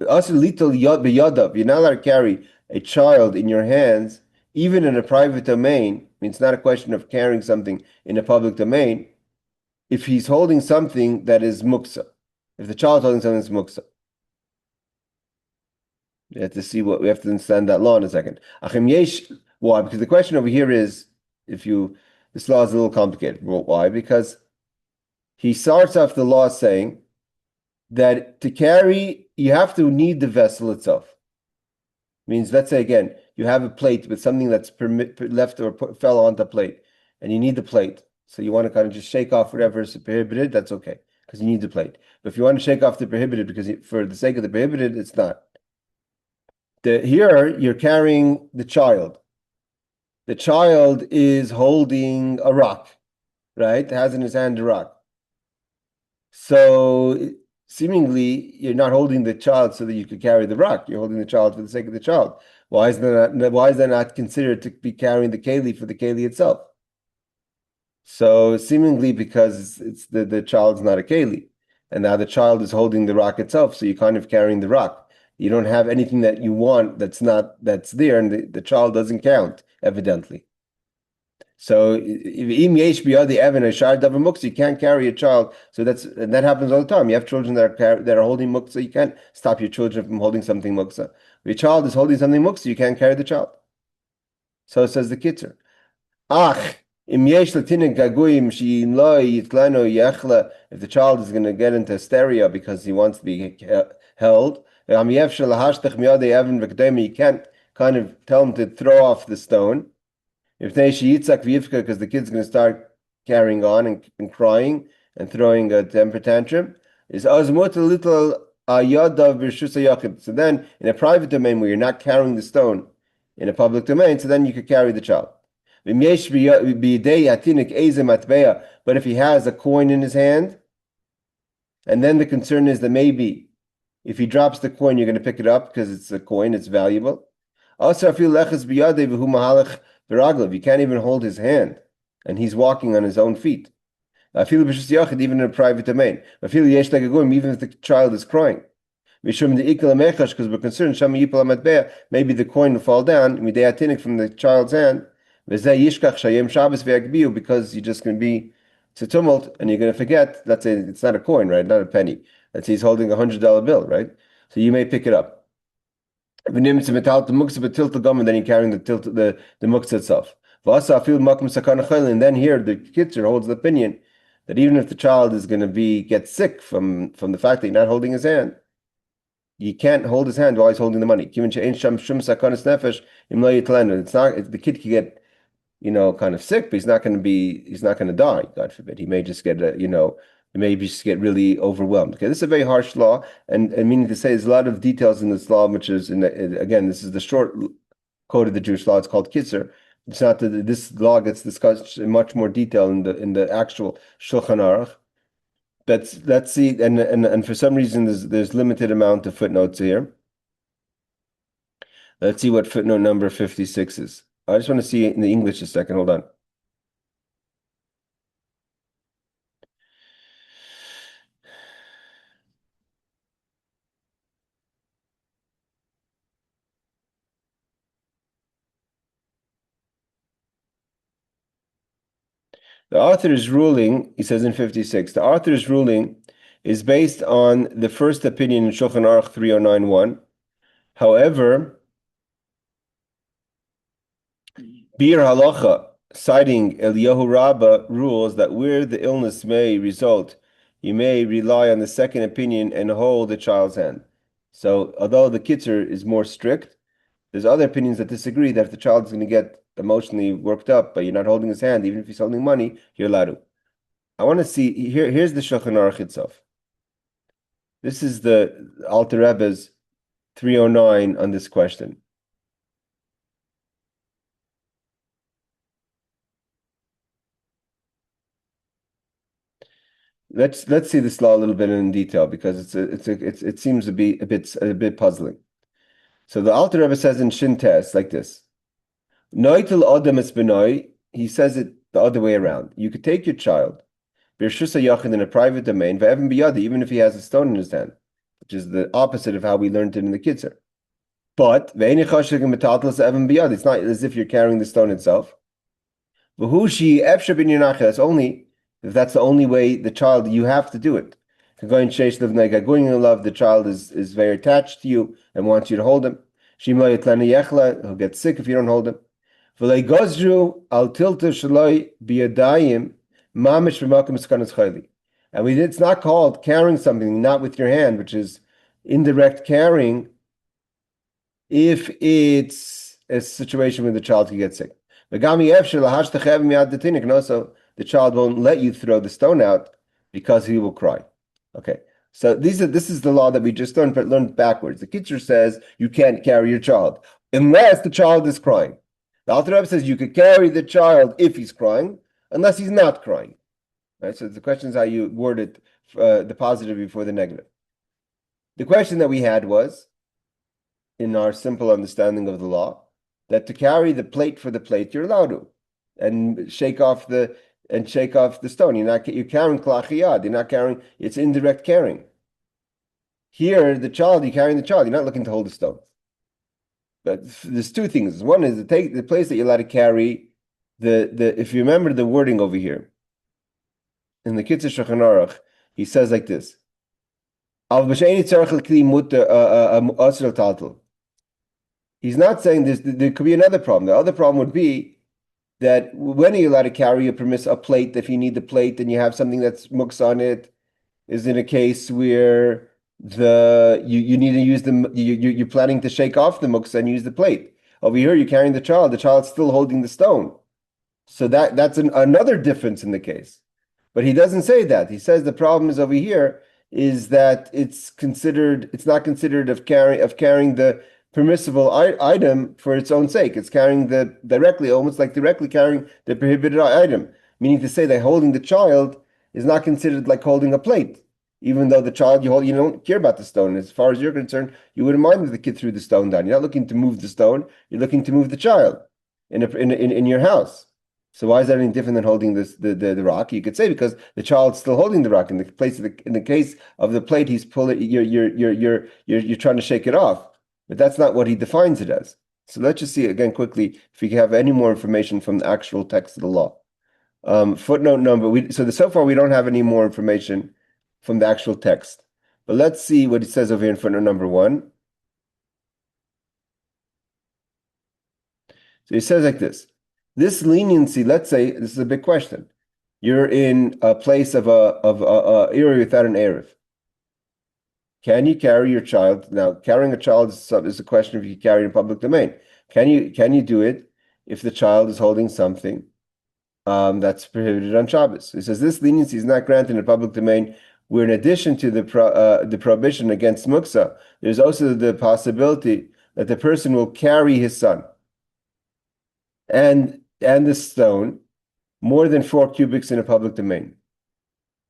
not allowed to carry a child in your hands, even in a private domain. I mean, it's not a question of carrying something in a public domain. If he's holding something that is muktzeh, if the child is holding something that's muktzeh, we have to understand that law in a second. Why? Because the question over here is, this law is a little complicated. Why? Because he starts off the law saying that to carry, you have to need the vessel itself. Means, let's say again, you have a plate with something that's left or fell on the plate, and you need the plate. So you want to kind of just shake off whatever is prohibited, that's okay, because you need the plate. But if you want to shake off the prohibited because for the sake of the prohibited, it's not. Here, you're carrying the child. The child is holding a rock, right? Has in his hand a rock. So seemingly, you're not holding the child so that you could carry the rock. You're holding the child for the sake of the child. Why is that not considered to be carrying the keli for the keli itself? So seemingly because it's the child's not a keli, and now the child is holding the rock itself, so you're kind of carrying the rock. You don't have anything that you want that's there, and the child doesn't count, evidently. So if the evan or shar davar muktzeh, you can't carry a child. So that happens all the time. You have children that are holding muktzeh. You can't stop your children from holding something muktzeh. If your child is holding something muktzeh, you can't carry the child. So says the Kitzur. If the child is going to get into hysteria because he wants to be held, you can't kind of tell him to throw off the stone. If because the kid's going to start carrying on and crying and throwing a temper tantrum, is azmut a little ayadav b'rshus hayachid. So then, in a private domain where you're not carrying the stone, in a public domain, so then you could carry the child. But if he has a coin in his hand, and then the concern is that maybe if he drops the coin, you're going to pick it up because it's a coin, it's valuable. Also, you can't even hold his hand, and he's walking on his own feet. Even in a private domain. Even if the child is crying. Because we're concerned, maybe the coin will fall down from the child's hand. Because you're just going to be, it's a tumult, and you're going to forget. Let's say it's not a coin, right? Not a penny. Let's say he's holding $100 bill, right? So you may pick it up. Then you're carrying the muktzeh itself. And then here the Kitzur holds the opinion that even if the child is going to get sick from the fact that you're not holding his hand, you can't hold his hand while he's holding the money. It's not, the kid can get, kind of sick, but he's not going to die, God forbid. He may just get, just get really overwhelmed. Okay, this is a very harsh law, and meaning to say there's a lot of details in this law, which is, again, this is the short code of the Jewish law. It's called Kitzur. It's not that this law gets discussed in much more detail in the actual Shulchan Aruch. Let's see, and for some reason there's limited amount of footnotes here. Let's see what footnote number 56 is. I just want to see it in the English a second. Hold on. The author's ruling, he says in 56, the author's ruling is based on the first opinion in Shulchan Aruch 3091. However, Bir halacha, citing Eliyahu Rabbah, rules that where the illness may result, you may rely on the second opinion and hold the child's hand. So, although the Kitzur is more strict, there's other opinions that disagree that if the child is going to get emotionally worked up, but you're not holding his hand, even if he's holding money, you're allowed to. I want to see, here's the Shulchan Aruch itself. This is the Alter Rebbe's 309 on this question. Let's see this law a little bit in detail because it seems to be a bit puzzling. So the Alter Rebbe says in Shin Tes like this: Noitel Adam es benoi. He says it the other way around. You could take your child, b'rshus hayachid, in a private domain, ve'evan biyadi, even if he has a stone in his hand, which is the opposite of how we learned it in the Kitzur. But ve'eni chashik metatlas evan biyadi. It's not as if you're carrying the stone itself. V'hu efshe bin yonachah. That's only if that's the only way the child, you have to do it. Going in love, the child is very attached to you and wants you to hold him. He'll get sick if you don't hold him. And it's not called carrying something not with your hand, which is indirect carrying, if it's a situation where the child can get sick. And also, the child won't let you throw the stone out because he will cry. Okay, so this is the law that we just learned backwards. The Kitzur says you can't carry your child unless the child is crying. The Alter Rebbe says you could carry the child if he's crying, unless he's not crying. Right. So the question is how you word it, the positive before the negative. The question that we had was, in our simple understanding of the law, that to carry the plate for the plate, you're allowed to, and shake off the stone. You're carrying klachiyad. You're not carrying. It's indirect carrying. Here, you're carrying the child. You're not looking to hold the stone. But there's two things. One is the place that you're allowed to carry if you remember the wording over here in the Kitzur Shulchan Aruch, he says like this. He's not saying this. There could be another problem. The other problem would be that when are you allowed to carry a plate? If you need the plate and you have something that's muktzeh on it, is in a case where you need to use you're planning to shake off the muktzeh and use the plate. Over here, you're carrying the child's still holding the stone. So that's another difference in the case. But he doesn't say that. He says the problem is over here is that it's not considered of carrying the permissible item for its own sake. It's carrying almost like directly carrying the prohibited item, meaning to say that holding the child is not considered like holding a plate, even though the child you don't care about the stone. As far as you're concerned, you wouldn't mind if the kid threw the stone down. You're not looking to move the stone. You're looking to move the child in your house. So why is that any different than holding the rock? You could say because the child's still holding the rock. In the case of the plate, he's pulling. You're trying to shake it off, but that's not what he defines it as. So let's just see again quickly if we have any more information from the actual text of the law. Footnote number. So far we don't have any more information from the actual text, but let's see what it says over here in footnote number 1. So he says like this. This leniency, let's say, this is a big question. You're in a place of a area without an eruv. Can you carry your child? Now, carrying a child is a question if you carry it in public domain. Can you do it if the child is holding something that's prohibited on Shabbos? It says this leniency is not granted in the public domain, where in addition to the prohibition against muktzeh, there's also the possibility that the person will carry his son and the stone more than 4 cubits in a public domain.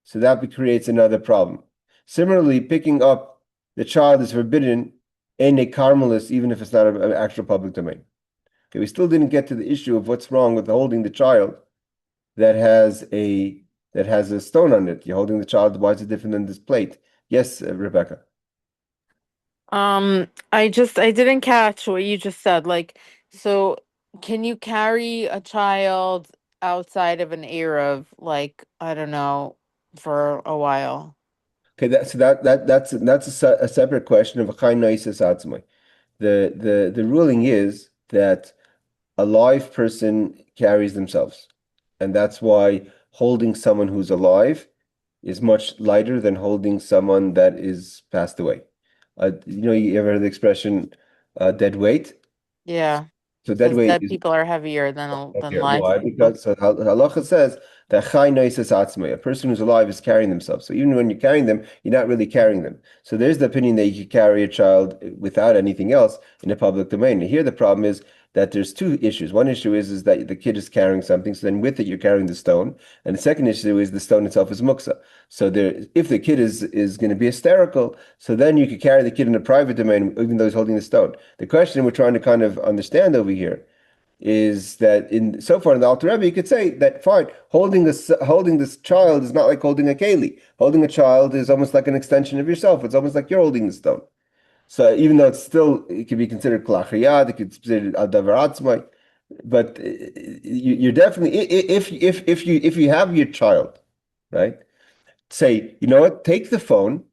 So that creates another problem. Similarly, picking up the child is forbidden in a carmelis, even if it's not an actual public domain. Okay, we still didn't get to the issue of what's wrong with holding the child that has a stone on it. You're holding the child. Why is it different than this plate? Yes, Rebecca. I didn't catch what you just said. So can you carry a child outside of an eruv, I don't know, for a while? Okay, that's a separate question of a chaynaisis atzmai. The ruling is that a live person carries themselves, and that's why holding someone who's alive is much lighter than holding someone that is passed away. You ever heard the expression dead weight? Yeah. So dead weight Dead is people are heavier than live why? people. Because halacha says that chai noises atzmai, a person who's alive is carrying themselves. So even when you're carrying them, you're not really carrying them. So there's the opinion that you could carry a child without anything else in the public domain. And here the problem is that there's two issues. One issue is that the kid is carrying something, so then with it you're carrying the stone. And the second issue is the stone itself is muktzeh. So if the kid is going to be hysterical, so then you could carry the kid in a private domain even though he's holding the stone. The question we're trying to kind of understand over here is that so far in the Alter Rebbe, you could say that fine, holding this child is not like holding a keli. Holding a child is almost like an extension of yourself. It's almost like you're holding the stone. So even though it can be considered klachiyad, it could be considered adavar atzmai, but you're definitely if you have your child, right? Say, you know what? Take the phone,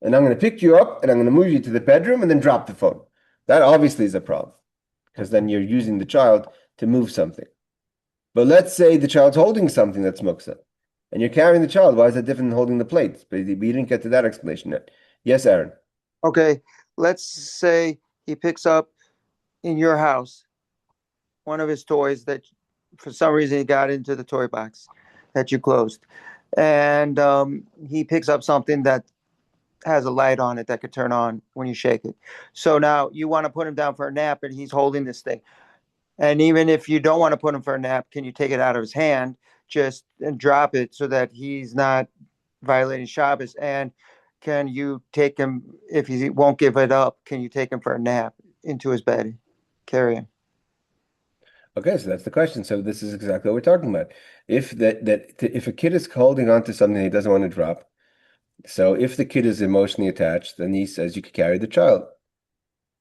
and I'm going to pick you up, and I'm going to move you to the bedroom, and then drop the phone. That obviously is a problem, because then you're using the child to move something. But let's say the child's holding something that's muktzeh. and you're carrying the child. Why is that different than holding the plate? But we didn't get to that explanation yet. Yes, Aaron. Okay, let's say he picks up in your house one of his toys that for some reason he got into the toy box that you closed. And he picks up something that has a light on it that could turn on when you shake it. So now you want to put him down for a nap and he's holding this thing. And even if you don't want to put him for a nap, can you take it out of his hand just and drop it so that he's not violating Shabbos? And can you take him, if he won't give it up, can you take him for a nap into his bed, carry him? Okay, so that's the question. So this is exactly what we're talking about. If if a kid is holding on to something he doesn't want to drop, so if the kid is emotionally attached, then he says you could carry the child.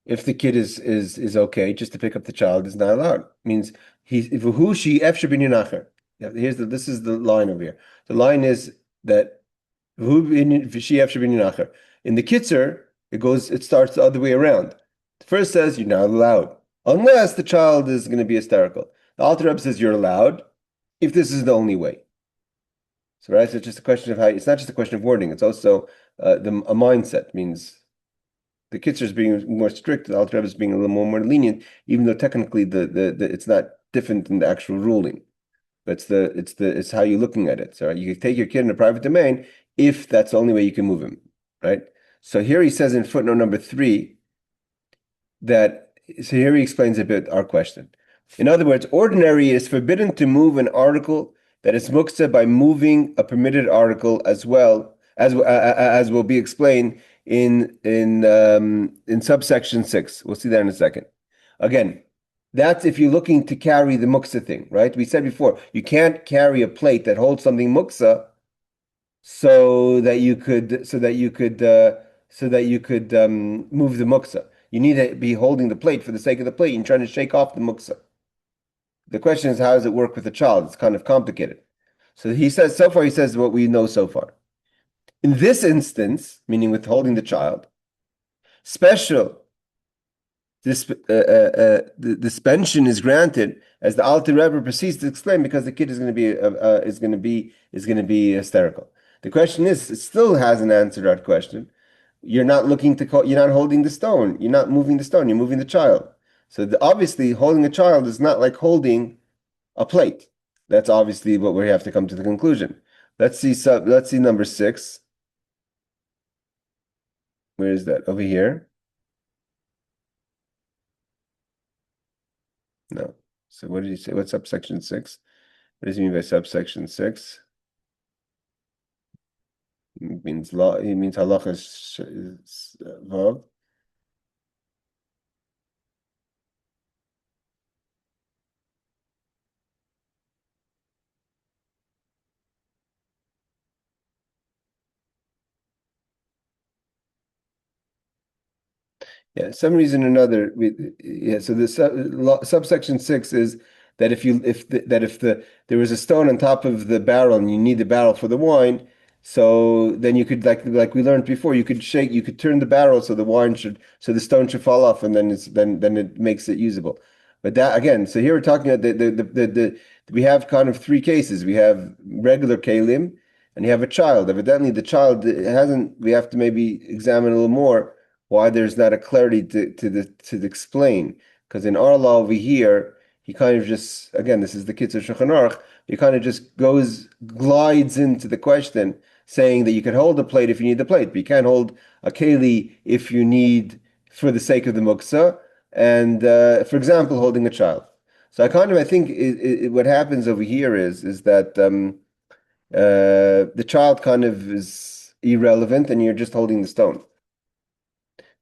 If the kid is okay, just to pick up the child is not allowed. Means he's who she efsher bin yunacher. This is the line over here. The line is that who she efsher bin yunacher. In the Kitzur, it starts the other way around. The first says you're not allowed unless the child is going to be hysterical. The Alter Rebbe says you're allowed if this is the only way. So right, so it's just a question of how. It's not just a question of wording. It's also a mindset. Means the Kitzur is being more strict, the Alter Rebbe is being a little more lenient, even though technically the it's not different than the actual ruling. But it's how you're looking at it. So right? You can take your kid in a private domain if that's the only way you can move him, right? So here he says in footnote number 3 that here he explains a bit our question. In other words, ordinary is forbidden to move an article that is muktzeh by moving a permitted article as well as will be explained in subsection 6. We'll see that in a second. Again, that's if you're looking to carry the muktzeh thing, right? We said before, you can't carry a plate that holds something muktzeh so that you could move the muktzeh. You need to be holding the plate for the sake of the plate. You're trying to shake off the muktzeh. The question is, how does it work with the child? It's kind of complicated. So he says, so far, he says what we know so far. In this instance, meaning with holding the child, special the suspension is granted as the Alter Rebbe proceeds to explain because the kid is going to be hysterical. The question is, it still hasn't answered that question. You're not you're not holding the stone. You're not moving the stone. You're moving the child. So obviously, holding a child is not like holding a plate. That's obviously what we have to come to the conclusion. Let's see number 6. Where is that? Over here? No. So what did you say? What's subsection 6? What does he mean by subsection 6? It means law. He means halacha is vav. Yeah, some reason or another. So the subsection 6 is that there was a stone on top of the barrel and you need the barrel for the wine, so then you could like we learned before, you could turn the barrel so the stone should fall off, and then it makes it usable. But that again, so here we're talking about we have kind of 3 cases. We have regular kalim and you have a child. Evidently, the child hasn't. We have to maybe examine a little more why there's not a clarity to explain. Because in our law over here, he kind of just, again, this is the Kitzur Shulchan Aruch, he kind of just glides into the question, saying that you can hold a plate if you need the plate, but you can't hold a keli if you need for the sake of the muktzeh, and for example, holding a child. So I think what happens over here is that the child kind of is irrelevant, and you're just holding the stone.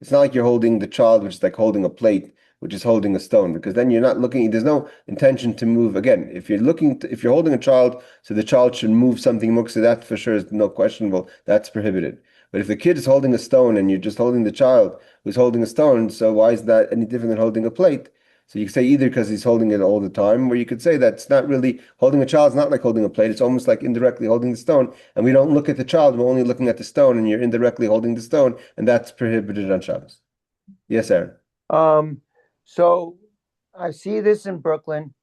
It's not like you're holding the child, which is like holding a plate, which is holding a stone, because then you're not looking, there's no intention to move. Again, if you're holding a child, so the child should move something muktzeh, that for sure is no questionable, that's prohibited. But if the kid is holding a stone and you're just holding the child who's holding a stone, so why is that any different than holding a plate? So you can say either because he's holding it all the time, or you could say that's not really holding a child is not like holding a plate. It's almost like indirectly holding the stone. And we don't look at the child, we're only looking at the stone, and you're indirectly holding the stone, and that's prohibited on Shabbos. Yes, Aaron. So I see this in Brooklyn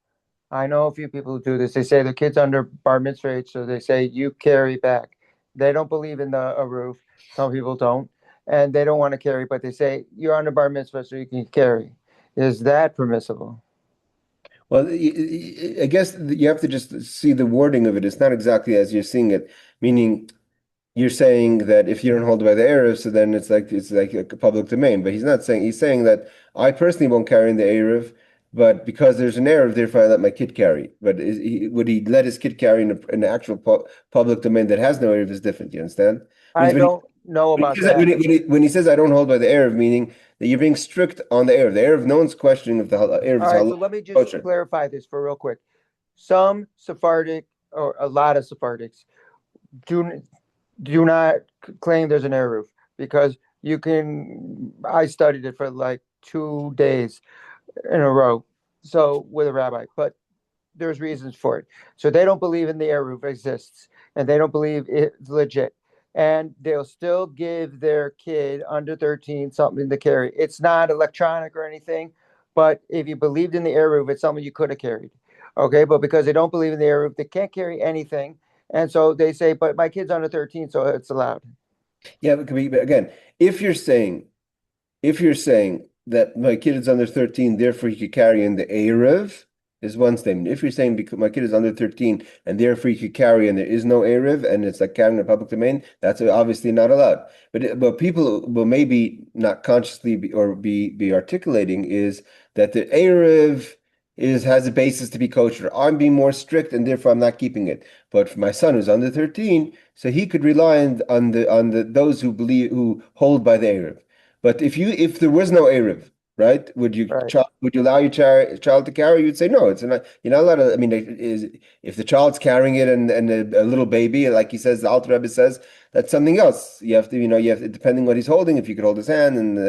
I know a few people who do this. They say their kid's under bar mitzvah age, so they say you carry back. They don't believe in a roof. Some people don't, and they don't want to carry, but they say you're under bar mitzvah, so you can carry. Is that permissible? Well, I guess you have to just see the wording of it. It's not exactly as you're seeing it, meaning you're saying that if you don't hold by the Erev, so then it's like a public domain. But he's saying that I personally won't carry in the Erev, but because there's an Erev, therefore I let my kid carry. But would he let his kid carry in an actual public domain that has no Erev is different, you understand? I don't know When he about says that, that. when he says I don't hold by the Erev, meaning that you're being strict on the Erev. The Erev, no one's questioning if the Erev All is right, halal so let me just kosher. clarify this for real quick. Some Sephardic, or a lot of Sephardics, do do not claim there's an Eruv because you can. I studied it for like 2 days in a row, so with a rabbi, but there's reasons for it. So they don't believe in the Eruv exists, and they don't believe it's legit, and they'll still give their kid under 13 something to carry. It's not electronic or anything, but if you believed in the Eruv, it's something you could have carried. Okay, but because they don't believe in the Eruv, they can't carry anything. And so they say, but my kid's under 13, so it's allowed. Yeah, but again, if you're saying that my kid is under 13, therefore he could carry in the Erev, is one statement. If you're saying because my kid is under 13 and therefore he could carry and there is no Erev and it's like carrying in a public domain, that's obviously not allowed. But people will maybe not consciously be articulating is that the Erev has a basis to be kosher. I'm being more strict and therefore I'm not keeping it. But for my son who's under 13, so he could rely on the those who hold by the Erev. But if there was no Erev, right? Right. Would you allow your child to carry? You'd say no. It's not. You're not allowed to. I mean, if the child's carrying it and a little baby, like he says, the Alter Rebbe says, that's something else. You have to, depending what he's holding, if you could hold his hand and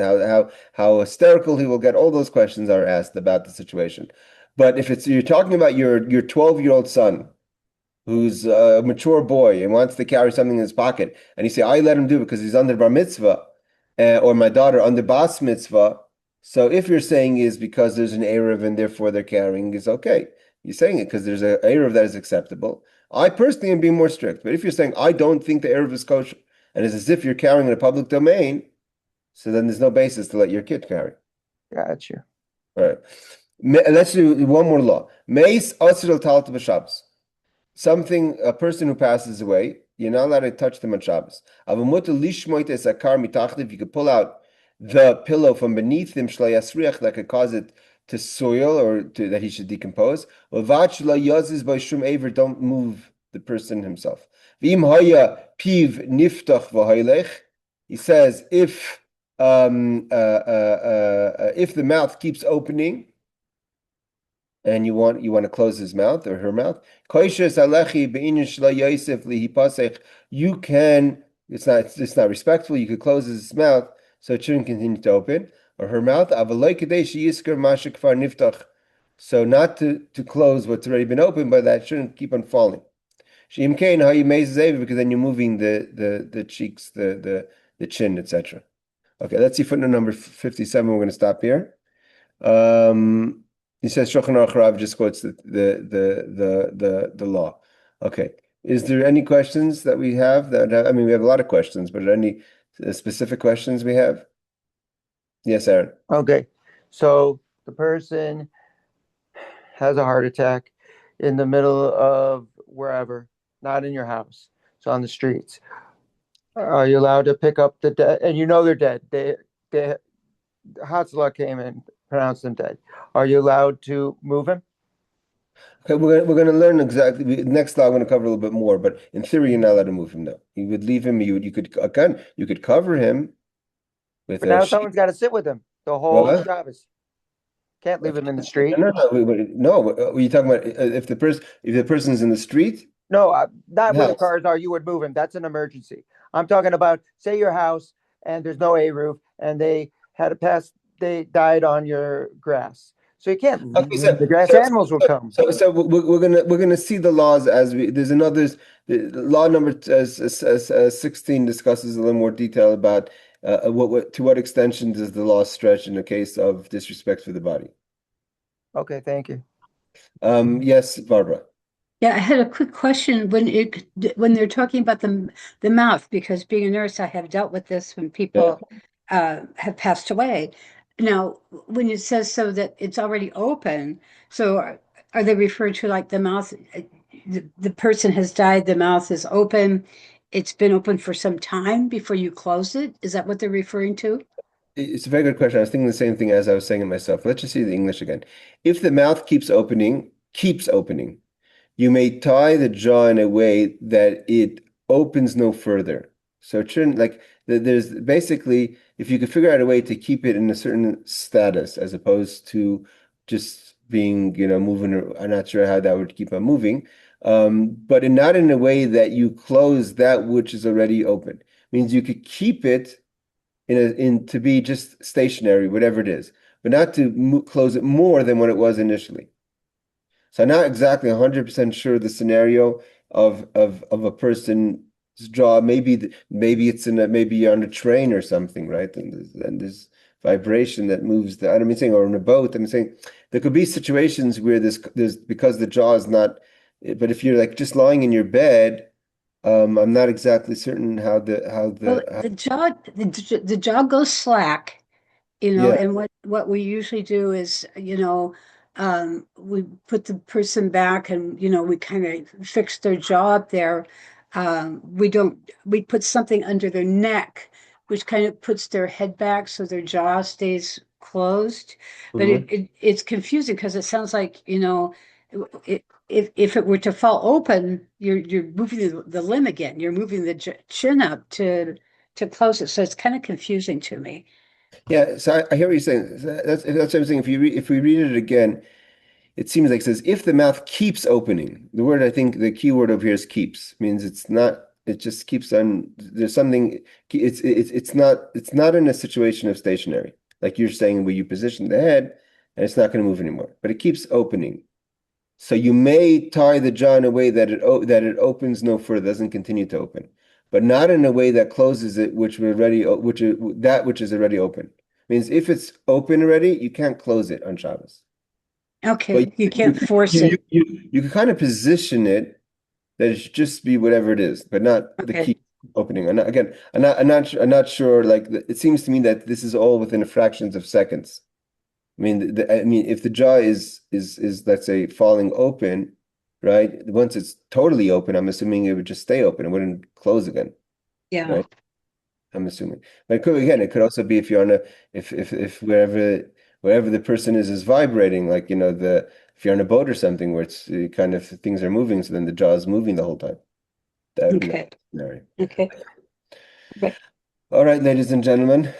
how hysterical he will get. All those questions are asked about the situation. But if you're talking about your 12-year-old son who's a mature boy and wants to carry something in his pocket, and you say, I let him do it because he's under bar mitzvah, or my daughter under bas mitzvah. So if you're saying is because there's an Erev and therefore they're carrying is okay. You're saying it because there's an Erev that is acceptable. I personally am being more strict. But if you're saying I don't think the Erev is kosher, and it's as if you're carrying in a public domain, so then there's no basis to let your kid carry. Gotcha. All right. Let's do one more law. Meis asr al b'Shabbos. A person who passes away, you're not allowed to touch them on Shabbos. You could pull out the pillow from beneath him that could cause it to soil or that he should decompose. Don't move the person himself. He says if the mouth keeps opening, and you want to close his mouth or her mouth. You can. It's not respectful. You could close his mouth so it shouldn't continue to open or her mouth. So not to close what's already been open, but that shouldn't keep on falling. Because then you're moving the cheeks, the chin, etc. Okay, let's see footnote number 57. We're going to stop here. He says Shulchan Aruch Rav just quotes the law. Okay. Is there any questions that we have I mean, we have a lot of questions, but are there any specific questions we have? Yes, Aaron. Okay. So the person has a heart attack in the middle of wherever, not in your house. So on the streets. Are you allowed to pick up the dead? And you know they're dead. They Hatzlah came and pronounced them dead. Are you allowed to move him? Okay, we're gonna learn exactly. Next law, I'm gonna cover a little bit more, but in theory, you're not allowed to move him. No, you would leave him. You could cover him with But a now sheet. someone's got to sit with him the whole What? Shabbos. Can't leave Okay. him in the street. No. No. Are you talking about if the person's in the street? No, not The where the house. cars are. You would move him. That's an emergency. I'm talking about, say, your house and there's no A roof and they had a pass. They died on your grass, so you can't Okay, leave him in the grass. Animals will come. so we're gonna see the laws as there's another law number 16 discusses a little more detail about to what extension does the law stretch in a case of disrespect for the body. Okay, thank you. Yes, Barbara. Yeah, I had a quick question when they're talking about the mouth, because being a nurse, I have dealt with this when people have passed away. Now, when it says so that it's already open, so are they referring to like the mouth, the person has died, the mouth is open, it's been open for some time before you close it? Is that what they're referring to? It's a very good question. I was thinking the same thing as I was saying it myself. Let's just see the English again. If the mouth keeps opening, you may tie the jaw in a way that it opens no further. So it shouldn't there's basically, if you could figure out a way to keep it in a certain status as opposed to just being, moving, I'm not sure how that would keep on moving. But not in a way that you close that which is already open. Means you could keep it to be just stationary, whatever it is, but not to close it more than what it was initially. So I'm not exactly 100% sure the scenario of a person's jaw. Maybe maybe you're on a train or something, right? And there's vibration that moves I don't mean saying, or on a boat. I'm saying there could be situations where there's because the jaw is not. But if you're like just lying in your bed, I'm not exactly certain how Well, the jaw goes slack, yeah. and what we usually do is, we put the person back and, we kind of fix their jaw up there. We put something under their neck, which kind of puts their head back so their jaw stays closed. But Mhm. it's confusing because it sounds like, if it were to fall open, you're moving the limb again. You're moving the chin up to close it. So it's kind of confusing to me. Yeah, so I hear what you're saying. So that's what I'm saying. If we read it again, it seems like it says if the mouth keeps opening. The word, I think the key word over here is keeps. Means it's not. It just keeps on. There's something. It's not in a situation of stationary, like you're saying, where you position the head and it's not going to move anymore. But it keeps opening. So you may tie the jaw in a way that it opens no further, doesn't continue to open, but not in a way that closes it, which is already open. Means if it's open already, you can't close it on Shabbos. But Okay, you can't force it. you can kind of position it that it should just be whatever it is, but not the Okay. key opening. I'm not sure. Like it seems to me that this is all within fractions of seconds. I mean, if the jaw is let's say falling open, right? Once it's totally open, I'm assuming it would just stay open. It wouldn't close again, Yeah. right? I'm assuming. But it could also be if you're on if wherever the person is vibrating, like if you're on a boat or something where it's kind of things are moving, so then the jaw is moving the whole time. That would be Okay. the scenario. Okay. Right. All right, ladies and gentlemen.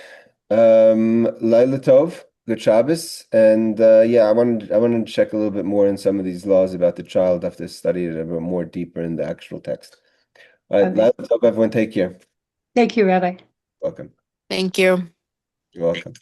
Laila Tov, good Shabbos, and yeah, I wanted to check a little bit more on some of these laws about the child after study it a bit more deeper in the actual text. All right, Okay. Laila Tov, everyone, take care. Thank you, Rabbi. Welcome. Thank you. You're welcome.